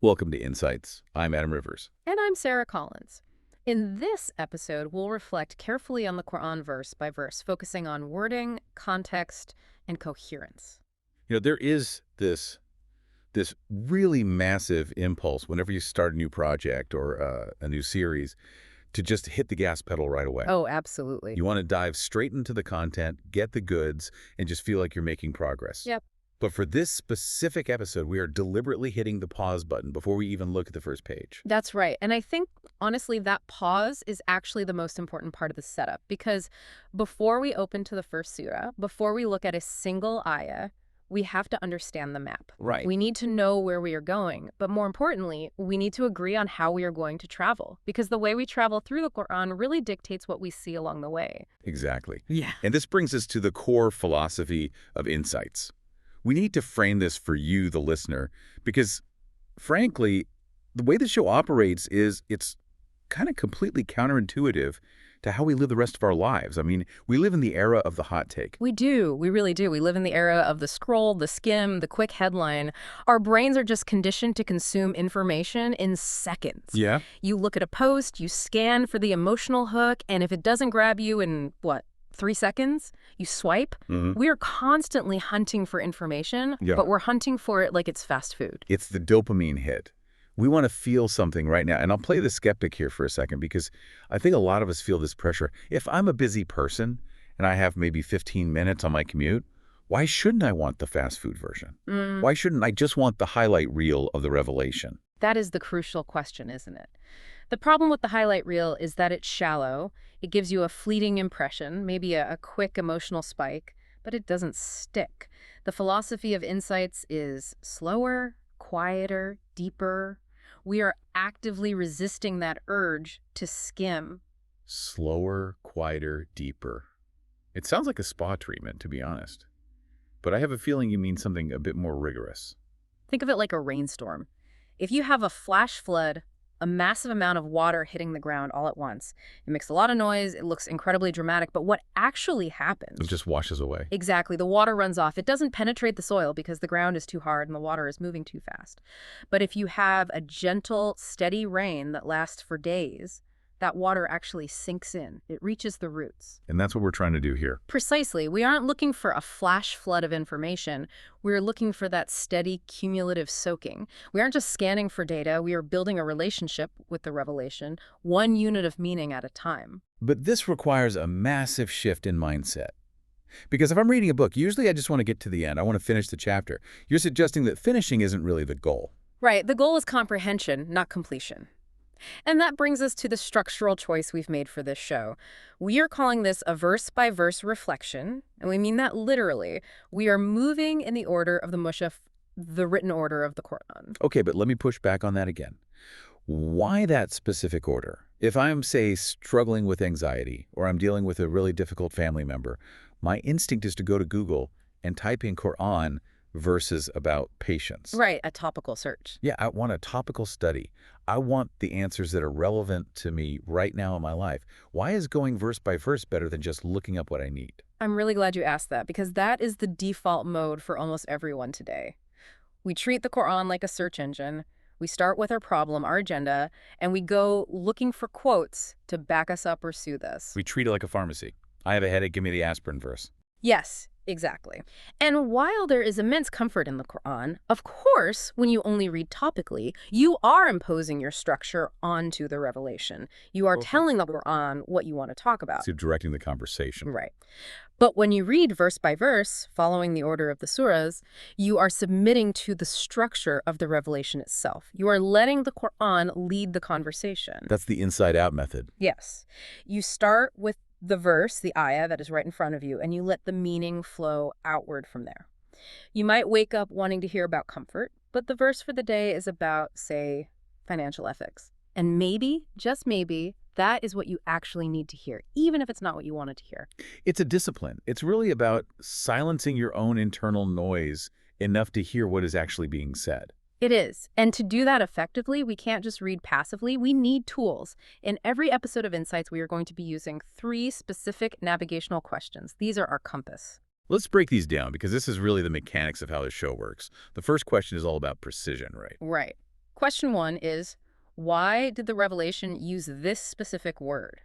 Welcome to Insights. I'm Adam Rivers. And I'm Sarah Collins. In this episode, we'll reflect carefully on the Quran verse by verse, focusing on wording, context, and coherence. There is this really massive impulse whenever you start a new project or a new series to just hit the gas pedal right away. Oh, absolutely. You want to dive straight into the content, get the goods, and just feel like you're making progress. Yep. But for this specific episode, we are deliberately hitting the pause button before we even look at the first page. That's right. And I think, honestly, that pause is actually the most important part of the setup, because before we open to the first surah, before we look at a single ayah, we have to understand the map. Right. We need to know where we are going, but more importantly, we need to agree on how we are going to travel, because the way we travel through the Quran really dictates what we see along the way. Exactly. Yeah. And this brings us to the core philosophy of Insights. We need to frame this for you, the listener, because, frankly, the way the show operates is it's kind of completely counterintuitive to how we live the rest of our lives. I mean, we live in the era of the hot take. We do. We really do. We live in the era of the scroll, the skim, the quick headline. Our brains are just conditioned to consume information in seconds. Yeah. You look at a post, you scan for the emotional hook, and if it doesn't grab you in, 3 seconds, you swipe. We are constantly hunting for information, but we're hunting for it like it's fast food. It's the dopamine hit. We want to feel something right now. And I'll play the skeptic here for a second, because I think a lot of us feel this pressure. If I'm a busy person and I have maybe 15 minutes on my commute, why shouldn't I want the fast food version? Why shouldn't I just want the highlight reel of the revelation? That is the crucial question, isn't it? The problem with the highlight reel is that it's shallow. It gives you a fleeting impression, maybe a quick emotional spike, but it doesn't stick. The philosophy of Insights is slower, quieter, deeper. We are actively resisting that urge to skim. Slower, quieter, deeper. It sounds like a spa treatment, to be honest. But I have a feeling you mean something a bit more rigorous. Think of it like a rainstorm. If you have a flash flood, a massive amount of water hitting the ground all at once, it makes a lot of noise, it looks incredibly dramatic, but what actually happens? It just washes away. Exactly. The water runs off. It doesn't penetrate the soil because the ground is too hard and the water is moving too fast. But if you have a gentle, steady rain that lasts for days, that water actually sinks in. It reaches the roots. And that's what we're trying to do here. Precisely. We aren't looking for a flash flood of information. We're looking for that steady, cumulative soaking. We aren't just scanning for data. We are building a relationship with the revelation, one unit of meaning at a time. But this requires a massive shift in mindset. Because if I'm reading a book, usually I just want to get to the end. I want to finish the chapter. You're suggesting that finishing isn't really the goal. Right. The goal is comprehension, not completion. And that brings us to the structural choice we've made for this show. We are calling this a verse-by-verse reflection, and we mean that literally. We are moving in the order of the Mushaf, the written order of the Quran. Okay, but let me push back on that again. Why that specific order? If I'm, say, struggling with anxiety, or I'm dealing with a really difficult family member, my instinct is to go to Google and type in Qur'an verses about patience. Right, a topical search. Yeah, I want a topical study. I want the answers that are relevant to me right now in my life. Why is going verse by verse better than just looking up what I need? I'm really glad you asked that, because that is the default mode for almost everyone today. We treat the Quran like a search engine. We start with our problem, our agenda, and we go looking for quotes to back us up or soothe us. We treat it like a pharmacy. I have a headache, give me the aspirin verse. Yes. Exactly. And while there is immense comfort in the Quran, of course, when you only read topically, you are imposing your structure onto the revelation. You are telling the Quran what you want to talk about. So you're directing the conversation. Right. But when you read verse by verse, following the order of the surahs, you are submitting to the structure of the revelation itself. You are letting the Quran lead the conversation. That's the inside-out method. Yes. You start with the verse, the ayah that is right in front of you, and you let the meaning flow outward from there. You might wake up wanting to hear about comfort, but the verse for the day is about, say, financial ethics. And maybe, just maybe, that is what you actually need to hear, even if it's not what you wanted to hear. It's a discipline. It's really about silencing your own internal noise enough to hear what is actually being said. It is. And to do that effectively, we can't just read passively. We need tools. In every episode of Insights, we are going to be using 3 specific navigational questions. These are our compass. Let's break these down, because this is really the mechanics of how this show works. The first question is all about precision, right? Right. Question 1 is, why did the revelation use this specific word?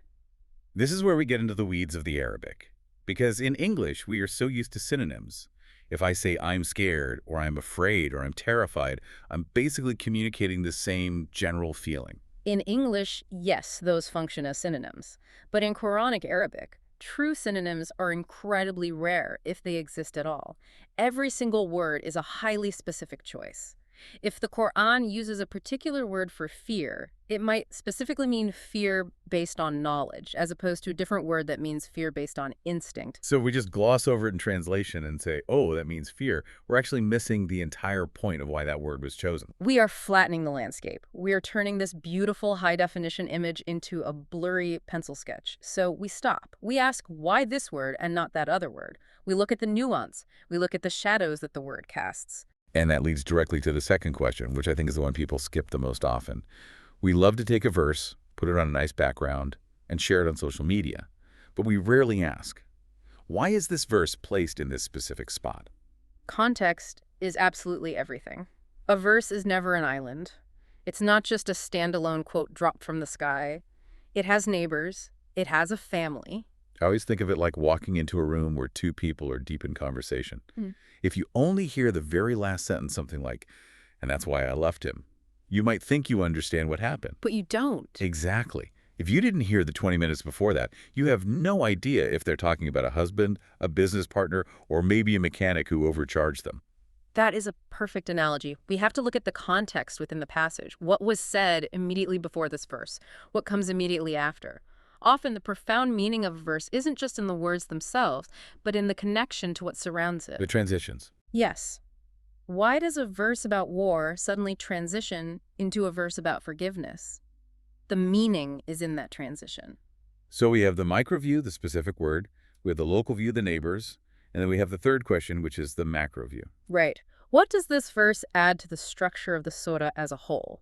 This is where we get into the weeds of the Arabic. Because in English, we are so used to synonyms. If I say I'm scared, or I'm afraid, or I'm terrified, I'm basically communicating the same general feeling. In English, yes, those function as synonyms. But in Quranic Arabic, true synonyms are incredibly rare if they exist at all. Every single word is a highly specific choice. If the Quran uses a particular word for fear, it might specifically mean fear based on knowledge, as opposed to a different word that means fear based on instinct. So we just gloss over it in translation and say, oh, that means fear. We're actually missing the entire point of why that word was chosen. We are flattening the landscape. We are turning this beautiful high-definition image into a blurry pencil sketch. So we stop. We ask why this word and not that other word. We look at the nuance. We look at the shadows that the word casts. And that leads directly to the second question, which I think is the one people skip the most often. We love to take a verse, put it on a nice background, and share it on social media. But we rarely ask, why is this verse placed in this specific spot? Context is absolutely everything. A verse is never an island. It's not just a standalone quote dropped from the sky. It has neighbors. It has a family. I always think of it like walking into a room where two people are deep in conversation. If you only hear the very last sentence, something like, and that's why I left him, you might think you understand what happened. But you don't. Exactly. If you didn't hear the 20 minutes before that, you have no idea if they're talking about a husband, a business partner, or maybe a mechanic who overcharged them. That is a perfect analogy. We have to look at the context within the passage. What was said immediately before this verse? What comes immediately after? Often the profound meaning of a verse isn't just in the words themselves, but in the connection to what surrounds it. The transitions. Yes. Why does a verse about war suddenly transition into a verse about forgiveness? The meaning is in that transition. So we have the micro view, the specific word, we have the local view, the neighbors, and then we have the third question, which is the macro view. Right. What does this verse add to the structure of the surah as a whole?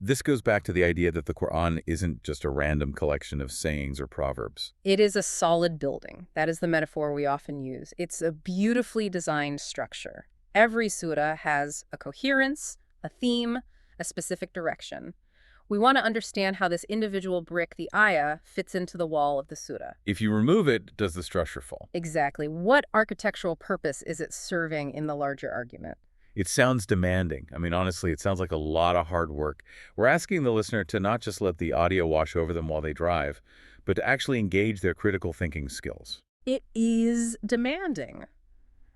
This goes back to the idea that the Quran isn't just a random collection of sayings or proverbs. It is a solid building. That is the metaphor we often use. It's a beautifully designed structure. Every surah has a coherence, a theme, a specific direction. We want to understand how this individual brick, the ayah, fits into the wall of the surah. If you remove it, does the structure fall? Exactly. What architectural purpose is it serving in the larger argument? It sounds demanding. I mean, honestly, it sounds like a lot of hard work. We're asking the listener to not just let the audio wash over them while they drive, but to actually engage their critical thinking skills. It is demanding.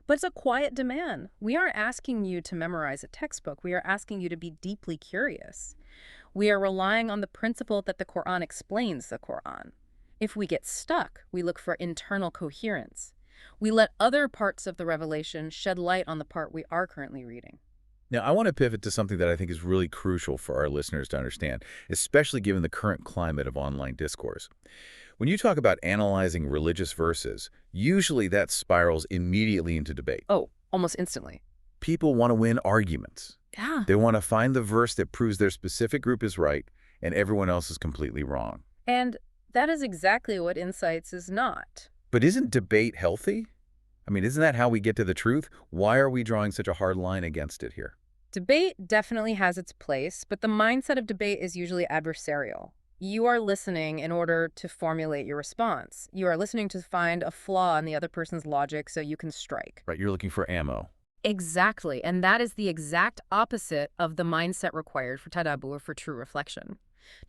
But it's a quiet demand. We aren't asking you to memorize a textbook. We are asking you to be deeply curious. We are relying on the principle that the Quran explains the Quran. If we get stuck, we look for internal coherence. We let other parts of the revelation shed light on the part we are currently reading. Now, I want to pivot to something that I think is really crucial for our listeners to understand, especially given the current climate of online discourse. When you talk about analyzing religious verses, usually that spirals immediately into debate. Oh, almost instantly. People want to win arguments. Yeah. They want to find the verse that proves their specific group is right and everyone else is completely wrong. And that is exactly what Insights is not. But isn't debate healthy? I mean, isn't that how we get to the truth? Why are we drawing such a hard line against it here? Debate definitely has its place, but the mindset of debate is usually adversarial. You are listening in order to formulate your response. You are listening to find a flaw in the other person's logic so you can strike. Right, you're looking for ammo. Exactly, and that is the exact opposite of the mindset required for tadabbur, for true reflection.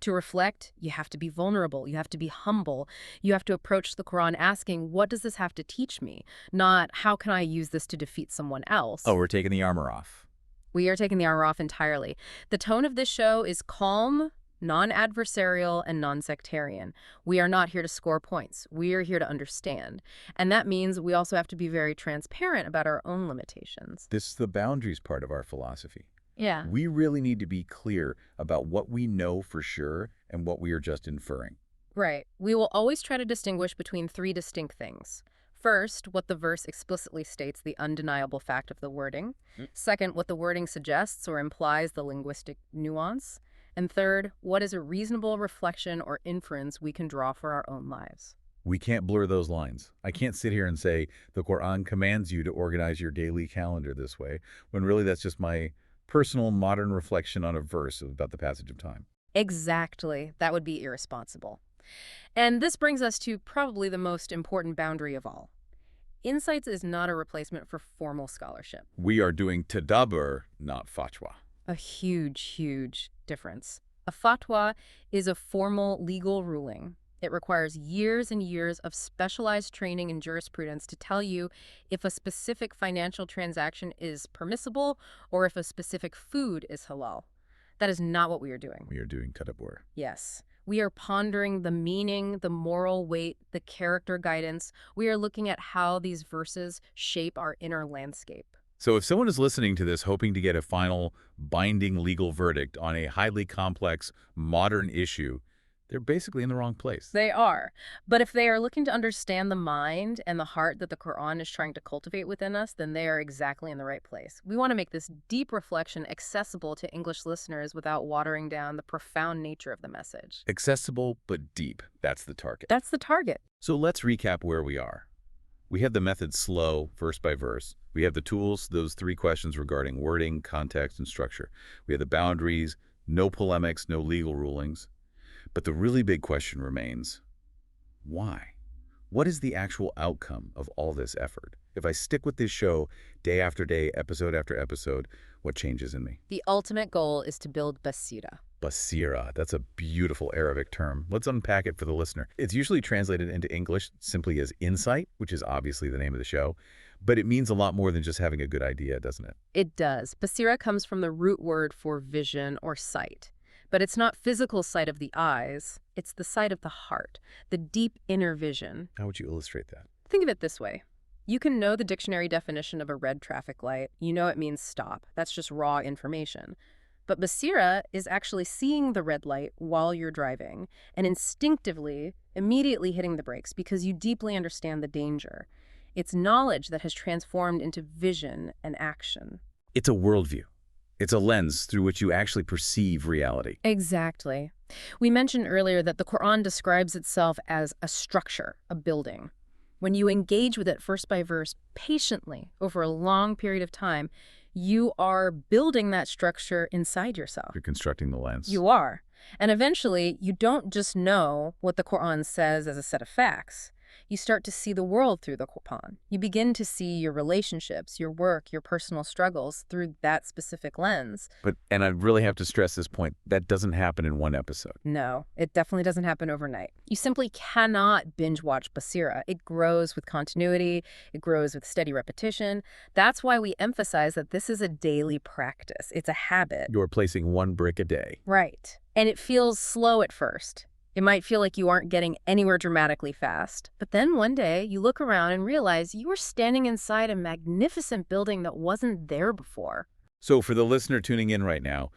To reflect, you have to be vulnerable, you have to be humble, you have to approach the Quran asking, what does this have to teach me? Not, how can I use this to defeat someone else? Oh, we're taking the armor off. We are taking the armor off entirely. The tone of this show is calm, non-adversarial, and non-sectarian. We are not here to score points. We are here to understand. And that means we also have to be very transparent about our own limitations. This is the boundaries part of our philosophy. Yeah. We really need to be clear about what we know for sure and what we are just inferring. Right. We will always try to distinguish between three distinct things. First, what the verse explicitly states, the undeniable fact of the wording. Second, what the wording suggests or implies, the linguistic nuance. And third, what is a reasonable reflection or inference we can draw for our own lives? We can't blur those lines. I can't sit here and say the Quran commands you to organize your daily calendar this way, when really that's just my personal, modern reflection on a verse about the passage of time. Exactly. That would be irresponsible. And this brings us to probably the most important boundary of all. Insights is not a replacement for formal scholarship. We are doing tadabbur, not fatwa. A huge, huge difference. A fatwa is a formal legal ruling. It requires years and years of specialized training in jurisprudence to tell you if a specific financial transaction is permissible or if a specific food is halal. That is not what we are doing. We are doing tadabbur. Yes. We are pondering the meaning, the moral weight, the character guidance. We are looking at how these verses shape our inner landscape. So if someone is listening to this hoping to get a final, binding legal verdict on a highly complex, modern issue, they're basically in the wrong place. They are. But if they are looking to understand the mind and the heart that the Quran is trying to cultivate within us, then they are exactly in the right place. We want to make this deep reflection accessible to English listeners without watering down the profound nature of the message. Accessible but deep. That's the target. That's the target. So let's recap where we are. We have the method slow, verse by verse. We have the tools, those 3 questions regarding wording, context, and structure. We have the boundaries, no polemics, no legal rulings. But the really big question remains, why? What is the actual outcome of all this effort? If I stick with this show day after day, episode after episode, what changes in me? The ultimate goal is to build basira. Basira, that's a beautiful Arabic term. Let's unpack it for the listener. It's usually translated into English simply as insight, which is obviously the name of the show, but it means a lot more than just having a good idea, doesn't it? It does. Basira comes from the root word for vision or sight. But it's not physical sight of the eyes, it's the sight of the heart, the deep inner vision. How would you illustrate that? Think of it this way. You can know the dictionary definition of a red traffic light. You know it means stop. That's just raw information. But basira is actually seeing the red light while you're driving and instinctively, immediately hitting the brakes because you deeply understand the danger. It's knowledge that has transformed into vision and action. It's a worldview. It's a lens through which you actually perceive reality. Exactly. We mentioned earlier that the Quran describes itself as a structure, a building. When you engage with it verse by verse, patiently, over a long period of time, you are building that structure inside yourself. You're constructing the lens. You are. And eventually, you don't just know what the Quran says as a set of facts. You start to see the world through the Quran. You begin to see your relationships, your work, your personal struggles through that specific lens. And I really have to stress this point, that doesn't happen in one episode. No, it definitely doesn't happen overnight. You simply cannot binge watch Basira. It grows with continuity. It grows with steady repetition. That's why we emphasize that this is a daily practice. It's a habit. You're placing 1 brick a day. Right. And it feels slow at first. It might feel like you aren't getting anywhere dramatically fast. But then one day, you look around and realize you were standing inside a magnificent building that wasn't there before. So for the listener tuning in right now,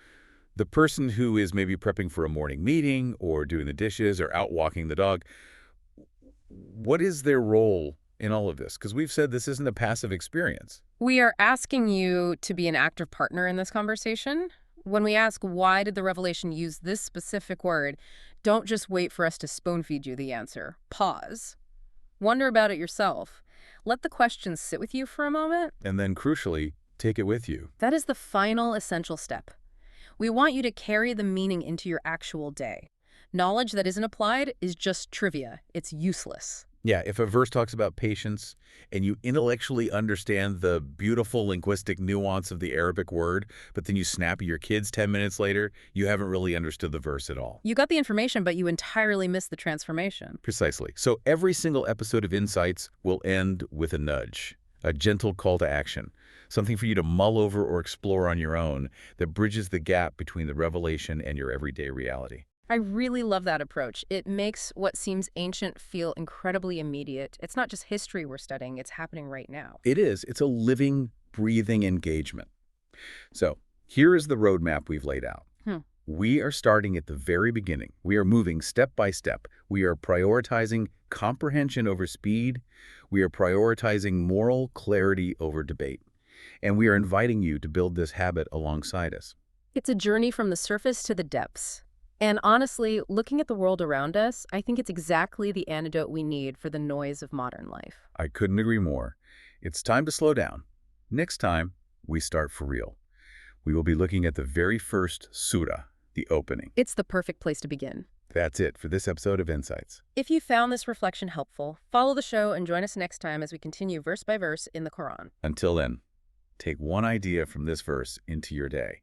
the person who is maybe prepping for a morning meeting or doing the dishes or out walking the dog, what is their role in all of this? Because we've said this isn't a passive experience. We are asking you to be an active partner in this conversation. When we ask, why did the revelation use this specific word, don't just wait for us to spoon-feed you the answer. Pause. Wonder about it yourself. Let the questions sit with you for a moment. And then, crucially, take it with you. That is the final essential step. We want you to carry the meaning into your actual day. Knowledge that isn't applied is just trivia. It's useless. Yeah, if a verse talks about patience and you intellectually understand the beautiful linguistic nuance of the Arabic word, but then you snap at your kids 10 minutes later, you haven't really understood the verse at all. You got the information, but you entirely missed the transformation. Precisely. So every single episode of Insights will end with a nudge, a gentle call to action, something for you to mull over or explore on your own that bridges the gap between the revelation and your everyday reality. I really love that approach. It makes what seems ancient feel incredibly immediate. It's not just history we're studying, it's happening right now. It is. It's a living, breathing engagement. So here is the roadmap we've laid out. We are starting at the very beginning. We are moving step by step. We are prioritizing comprehension over speed. We are prioritizing moral clarity over debate. And we are inviting you to build this habit alongside us. It's a journey from the surface to the depths. And honestly, looking at the world around us, I think it's exactly the antidote we need for the noise of modern life. I couldn't agree more. It's time to slow down. Next time, we start for real. We will be looking at the very first surah, the opening. It's the perfect place to begin. That's it for this episode of Insights. If you found this reflection helpful, follow the show and join us next time as we continue verse by verse in the Quran. Until then, take one idea from this verse into your day.